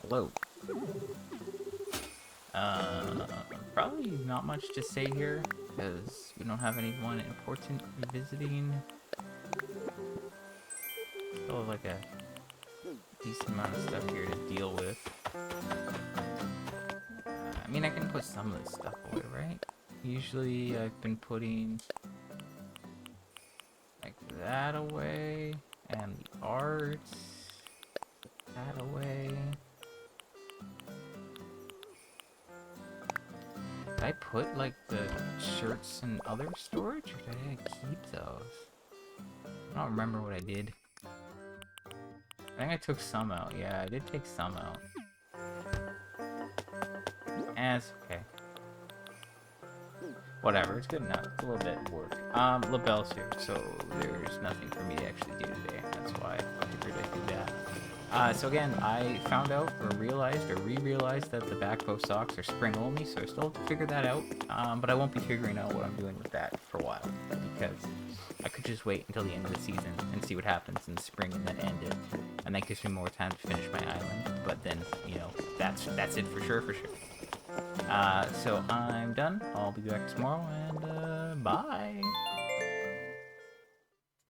Hello. Probably not much to say here, because we don't have anyone important visiting. Still have like a decent amount of stuff here to deal with. I mean, I can put some of this stuff away, right? Usually I've been putting like that away, and the art, that away. Did I put like the shirts and other storage, or did I keep those? I don't remember what I did. I think I took some out. Yeah, I did take some out. It's okay. Whatever, it's good enough. It's a little bit of work. LaBelle's here, so there's nothing for me to actually do today. That's why I figured I'd do that. So again, I found out, or realized, or re-realized that the backbow socks are spring only, so I still have to figure that out. But I won't be figuring out what I'm doing with that for a while, because I could just wait until the end of the season and see what happens in the spring and then end it. And that gives me more time to finish my island. But then, you know, that's it for sure. So I'm done. I'll be back tomorrow, and bye.